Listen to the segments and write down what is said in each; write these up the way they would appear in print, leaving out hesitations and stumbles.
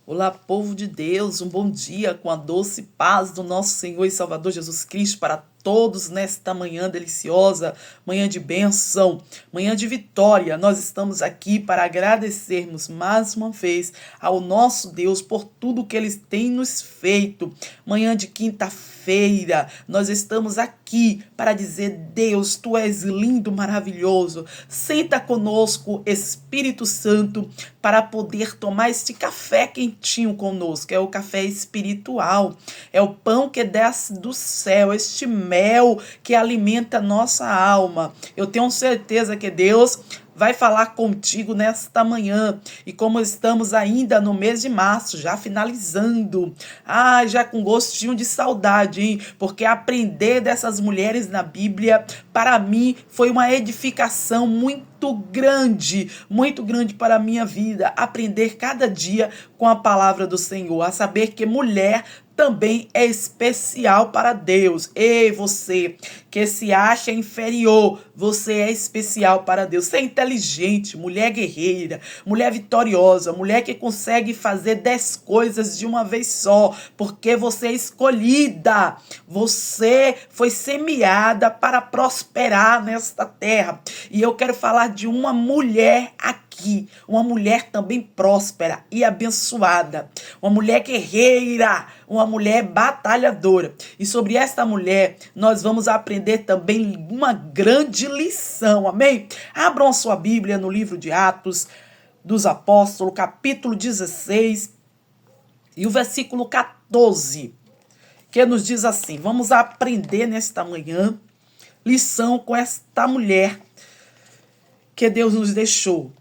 Olá, povo de Deus, um bom dia com a doce paz do nosso Senhor e Salvador Jesus Cristo para todos nesta manhã deliciosa, manhã de bênção, manhã de vitória. Nós estamos aqui para agradecermos mais uma vez ao nosso Deus por tudo que Ele tem nos feito. Manhã de quinta-feira, nós estamos aqui para dizer: Deus, Tu és lindo, maravilhoso. Senta conosco, Espírito Santo, para poder tomar este café quentinho conosco. É o café espiritual, é o pão que desce do céu, este mel que alimenta a nossa alma. Eu tenho certeza que Deus vai falar contigo nesta manhã. E como estamos ainda no mês de março, já finalizando, já com gostinho de saudade, hein? Porque aprender dessas mulheres na Bíblia, para mim, foi uma edificação muito grande para a minha vida. Aprender cada dia com a palavra do Senhor, a saber que mulher também é especial para Deus. Ei, você que se acha inferior, você é especial para Deus. Você é inteligente, mulher guerreira, mulher vitoriosa, mulher que consegue fazer 10 coisas de uma vez só, porque você é escolhida. Você foi semeada para prosperar nesta terra. E eu quero falar de uma mulher aqui, uma mulher também próspera e abençoada, uma mulher guerreira, uma mulher batalhadora. E sobre esta mulher, nós vamos aprender também uma grande lição, amém? Abram a sua Bíblia no livro de Atos dos Apóstolos, capítulo 16, e o versículo 14, que nos diz assim: vamos aprender nesta manhã lição com esta mulher que Deus nos deixou.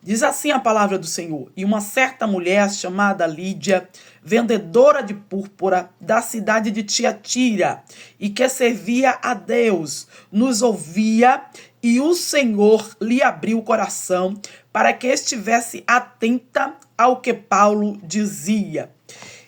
Diz assim a palavra do Senhor: e uma certa mulher chamada Lídia, vendedora de púrpura da cidade de Tiatira, e que servia a Deus, nos ouvia, e o Senhor lhe abriu o coração para que estivesse atenta ao que Paulo dizia.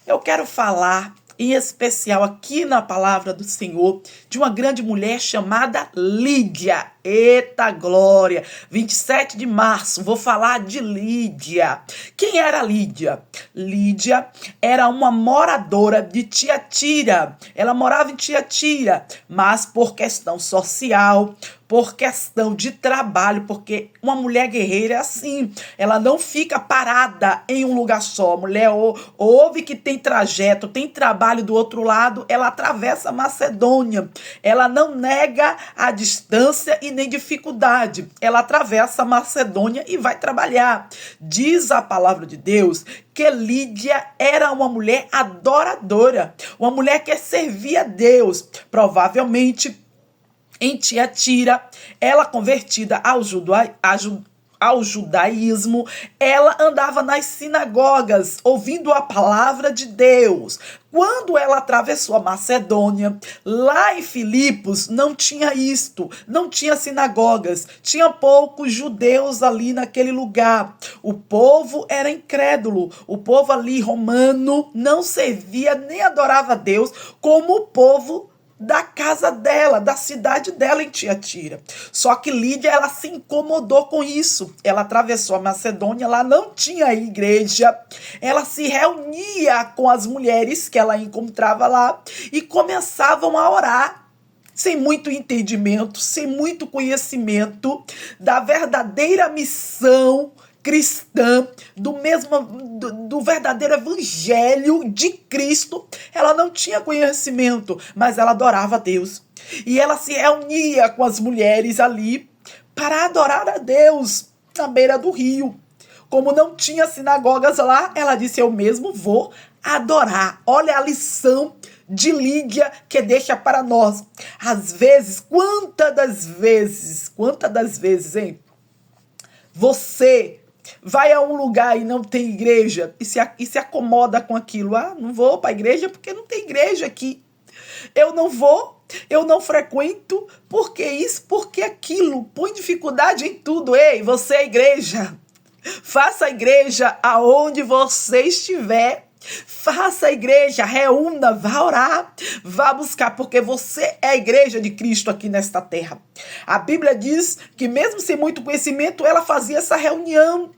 Eu quero falar em especial aqui na palavra do Senhor de uma grande mulher chamada Lídia. Eita glória! 27 de março, vou falar de Lídia. Quem era Lídia? Lídia era uma moradora de Tiatira. Ela morava em Tiatira, mas por questão social, por questão de trabalho, porque uma mulher guerreira é assim, ela não fica parada em um lugar só. A mulher ouve que tem trajeto, tem trabalho do outro lado, ela atravessa a Macedônia. Ela não nega a distância e nem dificuldade. Ela atravessa a Macedônia e vai trabalhar. Diz a palavra de Deus que Lídia era uma mulher adoradora, uma mulher que servia a Deus. Provavelmente em Tiatira, ela convertida ao judaísmo, ela andava nas sinagogas, ouvindo a palavra de Deus. Quando ela atravessou a Macedônia, lá em Filipos, não tinha isto, não tinha sinagogas, tinha poucos judeus ali naquele lugar. O povo era incrédulo, o povo ali romano não servia nem adorava a Deus como o povo da casa dela, da cidade dela em Tiatira. Só que Lídia, ela se incomodou com isso. Ela atravessou a Macedônia, lá não tinha igreja. Ela se reunia com as mulheres que ela encontrava lá e começavam a orar, sem muito entendimento, sem muito conhecimento da verdadeira missão cristã, do verdadeiro evangelho de Cristo. Ela não tinha conhecimento, mas ela adorava a Deus. E ela se reunia com as mulheres ali para adorar a Deus na beira do rio. Como não tinha sinagogas lá, ela disse: eu mesmo vou adorar. Olha a lição de Lídia que deixa para nós. Às vezes, quantas das vezes, hein? Você vai a um lugar e não tem igreja e se acomoda com aquilo. Não vou para a igreja porque não tem igreja aqui. Eu não vou, eu não frequento, porque isso, porque aquilo. Põe dificuldade em tudo. Ei, você é igreja. Faça a igreja aonde você estiver. Faça a igreja, reúna, vá orar, vá buscar, porque você é a igreja de Cristo aqui nesta terra. A Bíblia diz que mesmo sem muito conhecimento, ela fazia essa reunião.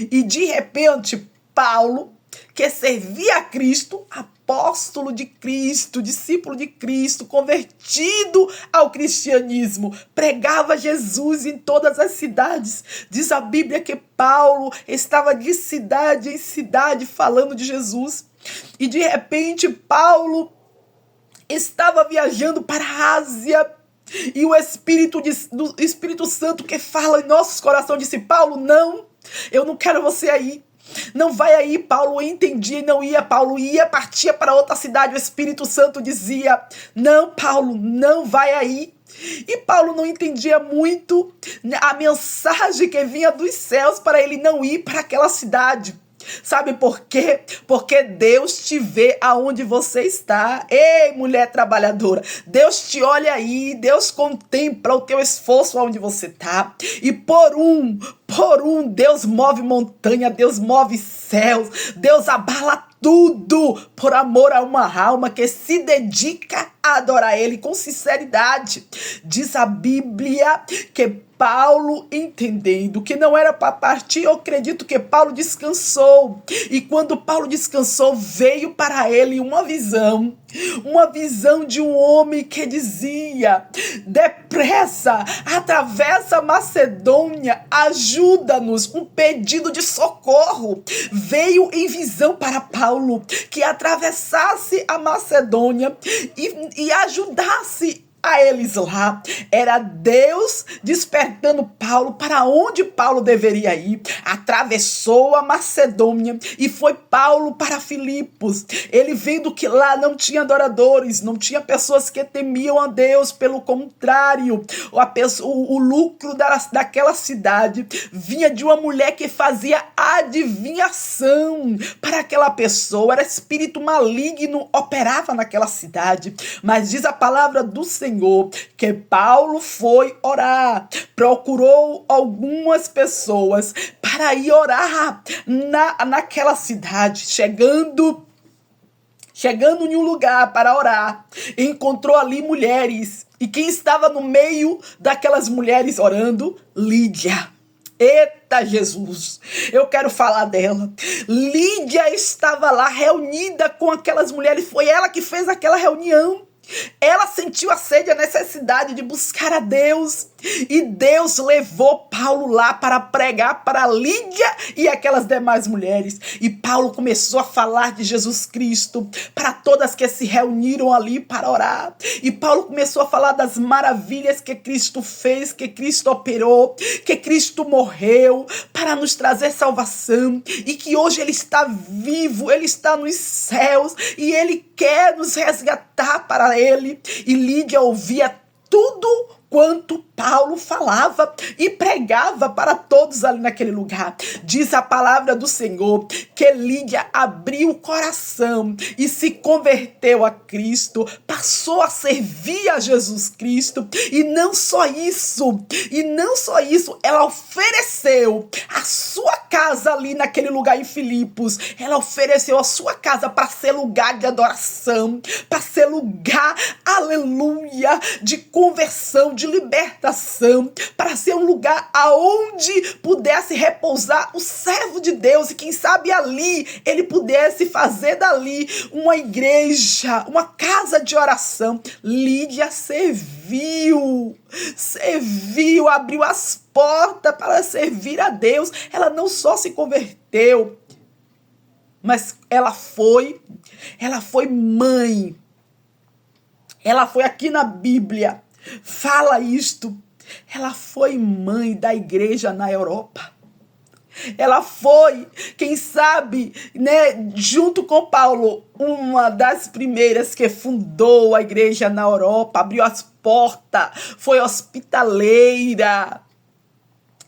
E de repente, Paulo, que servia a Cristo, apóstolo de Cristo, discípulo de Cristo, convertido ao cristianismo, pregava Jesus em todas as cidades. Diz a Bíblia que Paulo estava de cidade em cidade falando de Jesus. E de repente Paulo estava viajando para a Ásia. E o Espírito Santo que fala em nossos corações disse: Paulo, não, eu não quero você aí. Não vai aí. Paulo entendia e não ia. Paulo ia, partia para outra cidade. O Espírito Santo dizia: não, Paulo, não vai aí. E Paulo não entendia muito a mensagem que vinha dos céus para ele não ir para aquela cidade. Sabe por quê? Porque Deus te vê aonde você está. Ei, mulher trabalhadora, Deus te olha aí, Deus contempla o teu esforço aonde você está. E por um, Deus move montanha, Deus move céus, Deus abala tudo por amor a uma alma que se dedica a adorar Ele com sinceridade. Diz a Bíblia que Paulo, entendendo que não era para partir, eu acredito que Paulo descansou. E quando Paulo descansou, veio para ele uma visão de um homem que dizia: depressa, atravessa a Macedônia, ajuda-nos, um pedido de socorro. Veio em visão para Paulo que atravessasse a Macedônia e ajudasse a eles lá. Era Deus despertando Paulo para onde Paulo deveria ir. Atravessou a Macedônia e foi Paulo para Filipos. Ele vendo que lá não tinha adoradores, não tinha pessoas que temiam a Deus, pelo contrário, o lucro daquela cidade vinha de uma mulher que fazia adivinhação para aquela pessoa. Era espírito maligno, operava naquela cidade. Mas diz a palavra do Senhor que Paulo foi orar, procurou algumas pessoas para ir orar naquela cidade. Chegando em um lugar para orar, encontrou ali mulheres. E quem estava no meio daquelas mulheres orando? Lídia. Eita Jesus, eu quero falar dela. Lídia estava lá reunida com aquelas mulheres, foi ela que fez aquela reunião. Ela sentiu a sede e a necessidade de buscar a Deus. E Deus levou Paulo lá para pregar para Lídia e aquelas demais mulheres. E Paulo começou a falar de Jesus Cristo para todas que se reuniram ali para orar. E Paulo começou a falar das maravilhas que Cristo fez, que Cristo operou, que Cristo morreu para nos trazer salvação. E que hoje Ele está vivo, Ele está nos céus e Ele quer nos resgatar para Ele. E Lídia ouvia tudo quanto Paulo falava e pregava para todos ali naquele lugar. Diz a palavra do Senhor que Lídia abriu o coração e se converteu a Cristo, passou a servir a Jesus Cristo. E não só isso, ela ofereceu a sua casa ali naquele lugar em Filipos. Ela ofereceu a sua casa para ser lugar de adoração, para ser lugar, aleluia, de conversão, de libertação, para ser um lugar aonde pudesse repousar o servo de Deus e quem sabe ali ele pudesse fazer dali uma igreja, uma casa de oração. Lídia serviu, abriu as portas para servir a Deus. Ela não só se converteu, mas ela foi mãe. Ela foi, aqui na Bíblia fala isto, ela foi mãe da igreja na Europa. Ela foi, quem sabe, junto com Paulo, uma das primeiras que fundou a igreja na Europa, abriu as portas, foi hospitaleira.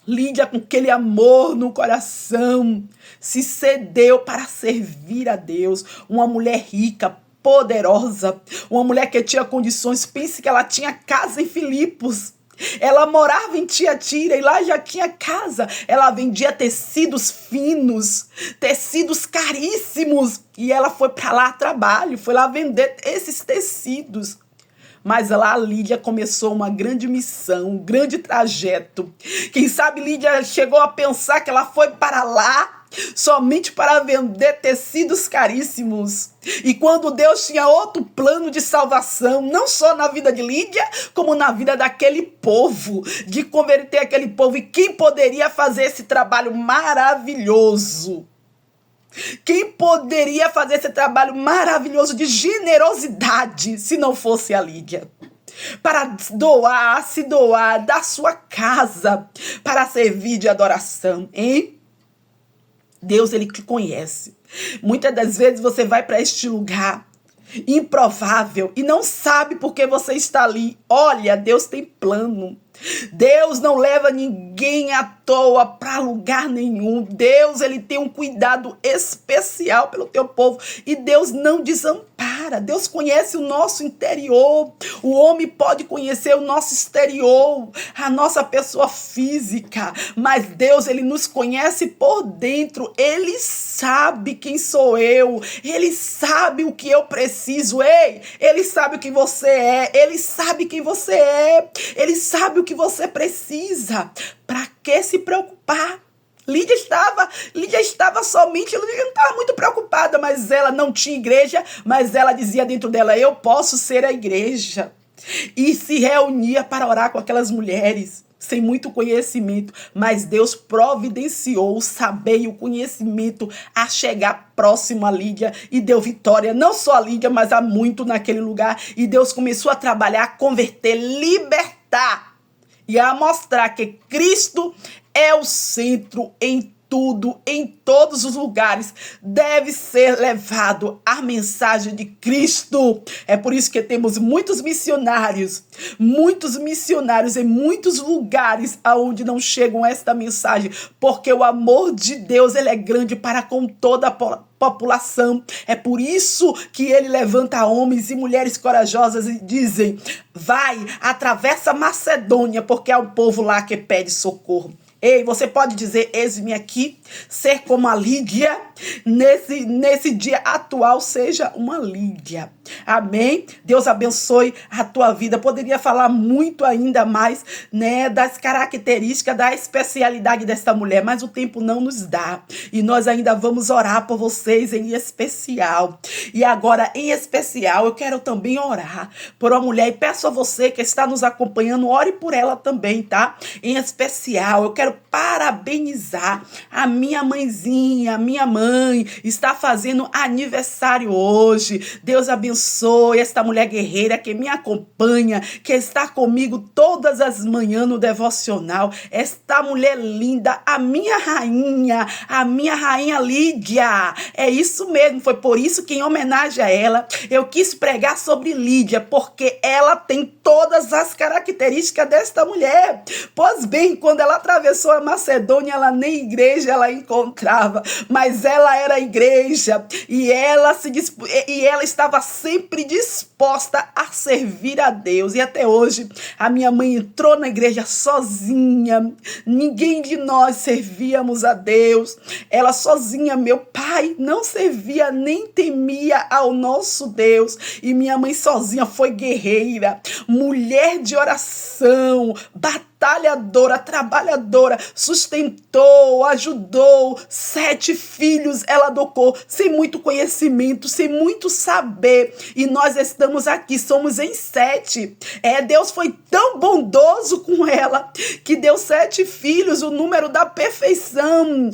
Lídia, com aquele amor no coração, se cedeu para servir a Deus. Uma mulher rica, poderosa, uma mulher que tinha condições. Pense que ela tinha casa em Filipos. Ela morava em Tiatira e lá já tinha casa. Ela vendia tecidos finos, tecidos caríssimos. E ela foi para lá a trabalho, foi lá vender esses tecidos. Mas lá Lídia começou uma grande missão, um grande trajeto. Quem sabe Lídia chegou a pensar que ela foi para lá somente para vender tecidos caríssimos. E quando Deus tinha outro plano de salvação, não só na vida de Lídia, como na vida daquele povo, de converter aquele povo. E quem poderia fazer esse trabalho maravilhoso? Quem poderia fazer esse trabalho maravilhoso de generosidade se não fosse a Lídia? Para se doar da sua casa para servir de adoração, hein? Deus, ele te conhece. Muitas das vezes você vai para este lugar improvável e não sabe por que você está ali. Olha, Deus tem plano. Deus não leva ninguém à toa para lugar nenhum. Deus, ele tem um cuidado especial pelo teu povo e Deus não desampara. Deus conhece o nosso interior. O homem pode conhecer o nosso exterior, a nossa pessoa física, mas Deus, ele nos conhece por dentro. Ele sabe quem sou eu. Ele sabe o que eu preciso. Ei, ele sabe o que você é. Ele sabe quem você é. Ele sabe o que você precisa. Para que se preocupar? Lídia não estava muito preocupada, mas ela não tinha igreja, mas ela dizia dentro dela, eu posso ser a igreja. E se reunia para orar com aquelas mulheres, sem muito conhecimento, mas Deus providenciou o saber e o conhecimento a chegar próximo a Lídia e deu vitória, não só a Lídia, mas a muito naquele lugar. E Deus começou a trabalhar, a converter, libertar e a mostrar que Cristo é o centro em tudo, em todos os lugares. Deve ser levado a mensagem de Cristo. É por isso que temos muitos missionários em muitos lugares aonde não chegam esta mensagem, porque o amor de Deus, ele é grande para com toda a população. É por isso que ele levanta homens e mulheres corajosas e dizem, vai, atravessa Macedônia, porque é o povo lá que pede socorro. Ei, você pode dizer, eis-me aqui, ser como a Lídia, nesse dia atual, seja uma Lídia. Amém? Deus abençoe a tua vida. Poderia falar muito ainda mais, né, das características, da especialidade desta mulher, mas o tempo não nos dá. E nós ainda vamos orar por vocês em especial. E agora, em especial, eu quero também orar por uma mulher. E peço a você que está nos acompanhando, ore por ela também, tá? Em especial, eu quero parabenizar a minha mãezinha, a minha mãe, está fazendo aniversário hoje. Deus abençoe esta mulher guerreira que me acompanha, que está comigo todas as manhãs no devocional. Esta mulher linda, a minha rainha Lídia. É isso mesmo, foi por isso que em homenagem a ela, eu quis pregar sobre Lídia, porque ela tem todas as características desta mulher. Pois bem, quando ela atravessou a Macedônia, ela nem igreja ela encontrava, mas ela era igreja e ela estava sempre disposta a servir a Deus. E até hoje a minha mãe entrou na igreja sozinha, ninguém de nós servíamos a Deus, ela sozinha, meu pai não servia nem temia ao nosso Deus, e minha mãe sozinha foi guerreira, mulher de oração, batalhadora, trabalhadora, sustentou, ajudou, 7 filhos ela educou, sem muito conhecimento, sem muito saber, e nós estamos aqui, somos em 7, Deus foi tão bondoso com ela, que deu 7 filhos, o número da perfeição,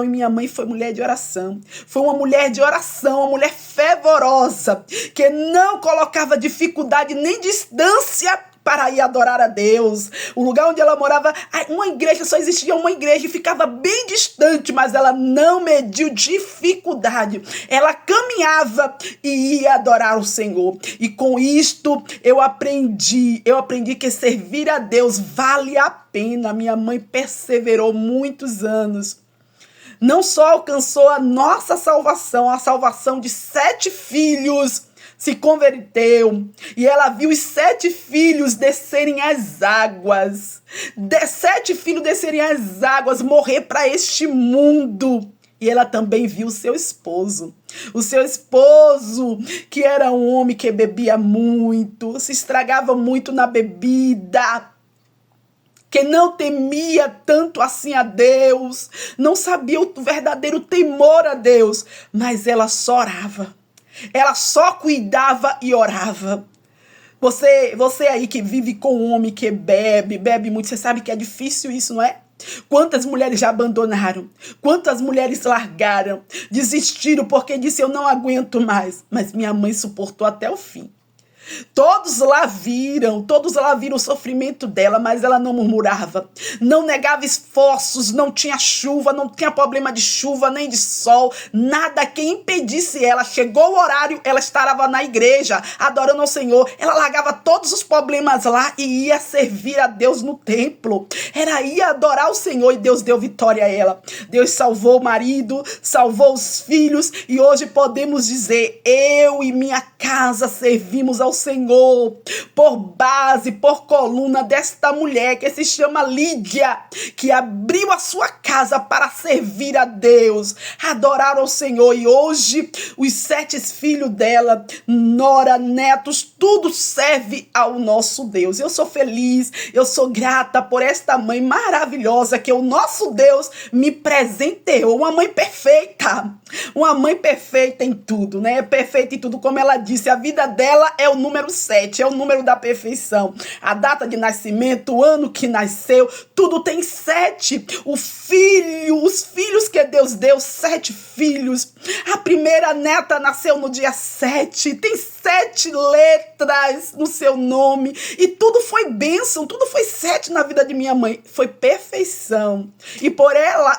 e minha mãe foi mulher de oração, foi uma mulher de oração, uma mulher fervorosa, que não colocava dificuldade nem distância para ir adorar a Deus. O lugar onde ela morava, uma igreja, só existia uma igreja e ficava bem distante, mas ela não mediu dificuldade. Ela caminhava e ia adorar o Senhor. E com isto eu aprendi que servir a Deus vale a pena. Minha mãe perseverou muitos anos. Não só alcançou a nossa salvação, a salvação de 7 filhos, se converteu, e ela viu os 7 filhos descerem as águas, 7 filhos descerem as águas, morrer para este mundo. E ela também viu o seu esposo, que era um homem que bebia muito, se estragava muito na bebida. que não temia tanto assim a Deus, não sabia o verdadeiro temor a Deus, mas ela só orava, ela só cuidava e orava. Você aí que vive com um homem que bebe muito, você sabe que é difícil isso, não é? Quantas mulheres já abandonaram? Quantas mulheres largaram? Desistiram porque disse eu não aguento mais. Mas minha mãe suportou até o fim. Todos lá viram o sofrimento dela, mas ela não murmurava, não negava esforços, não tinha chuva, não tinha problema de chuva nem de sol, nada que impedisse ela. Chegou o horário, ela estava na igreja, adorando ao Senhor, ela largava todos os problemas lá e ia servir a Deus no templo, ia adorar o Senhor e Deus deu vitória a ela. Deus salvou o marido, salvou os filhos e hoje podemos dizer, eu e minha casa servimos ao Senhor, por base, por coluna desta mulher que se chama Lídia, que abriu a sua casa para servir a Deus, adorar ao Senhor. E hoje os 7 filhos dela, nora, netos, tudo serve ao nosso Deus. Eu sou feliz, eu sou grata por esta mãe maravilhosa que o nosso Deus me presenteou. Uma mãe perfeita em tudo, né? Perfeita em tudo, como ela disse, a vida dela é o número 7, é o número da perfeição. A data de nascimento, o ano que nasceu, tudo tem 7. Os filhos que Deus deu, 7 filhos. A primeira neta nasceu no dia 7. Tem 7 letras no seu nome. E tudo foi bênção, tudo foi 7 na vida de minha mãe. Foi perfeição. E por ela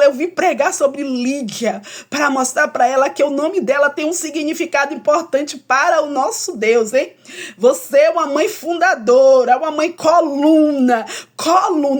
eu vim pregar sobre Lídia, para mostrar para ela que o nome dela tem um significado importante para o nosso Deus, hein? Você é uma mãe fundadora, uma mãe coluna,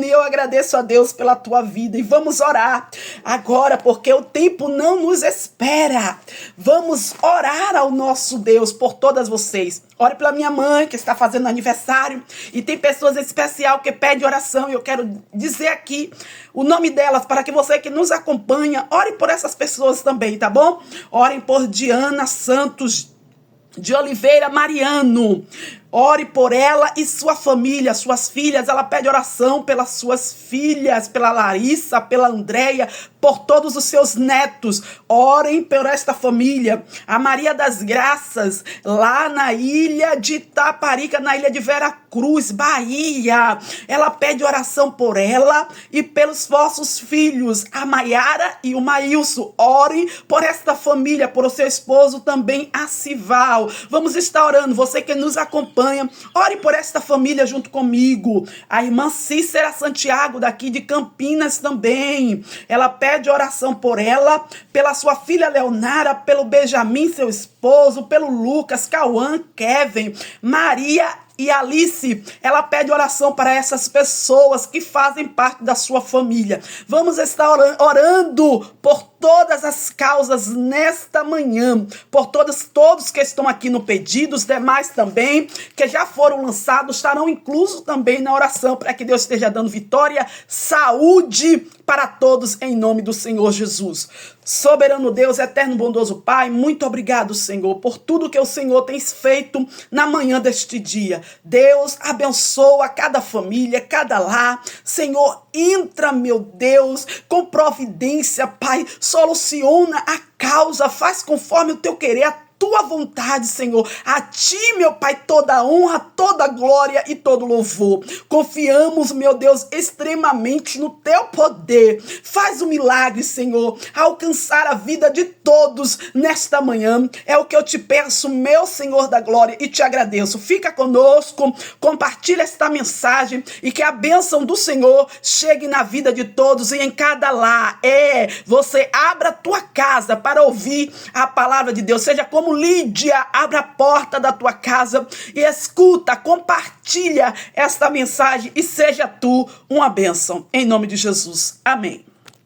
e eu agradeço a Deus pela tua vida e vamos orar agora, porque o tempo não nos espera. Vamos orar ao nosso Deus por todas vocês. Ore pela minha mãe que está fazendo aniversário e tem pessoas especiais que pedem oração e eu quero dizer aqui o nome delas para que você que nos acompanha, ore por essas pessoas também, tá bom? Orem por Diana Santos de Oliveira Mariano. Ore por ela e sua família, suas filhas. Ela pede oração pelas suas filhas, pela Larissa, pela Andréia, por todos os seus netos. Orem por esta família. A Maria das Graças, lá na ilha de Itaparica, na ilha de Veracruz, Bahia. Ela pede oração por ela e pelos vossos filhos, a Maiara e o Maílson. Orem por esta família, por o seu esposo também, Acival. Vamos estar orando. Você que nos acompanha, ore por esta família junto comigo. A irmã Cícera Santiago, daqui de Campinas também. Ela pede oração por ela, pela sua filha Leonara, pelo Benjamin, seu esposo, pelo Lucas, Cauã, Kevin, Maria e Alice. Ela pede oração para essas pessoas que fazem parte da sua família. Vamos estar orando por todas as causas nesta manhã, por todos que estão aqui no pedido, os demais também, que já foram lançados, estarão inclusos também na oração, para que Deus esteja dando vitória, saúde para todos, em nome do Senhor Jesus. Soberano Deus, eterno bondoso Pai, muito obrigado, Senhor, por tudo que o Senhor tem feito na manhã deste dia. Deus, abençoa cada família, cada lar. Senhor, entra, meu Deus, com providência, Pai, soluciona a causa, faz conforme o teu querer, a tua vontade, Senhor. A ti, meu Pai, toda a honra, toda a glória e todo louvor. Confiamos, meu Deus, extremamente no teu poder. Faz um milagre, Senhor, alcançar a vida de todos nesta manhã. É o que eu te peço, meu Senhor da glória, e te agradeço. Fica conosco, compartilha esta mensagem e que a bênção do Senhor chegue na vida de todos e em cada lar. Você abra a tua casa para ouvir a palavra de Deus. Seja como Lídia, abra a porta da tua casa e escuta, compartilha esta mensagem e seja tu uma bênção. Em nome de Jesus. Amém.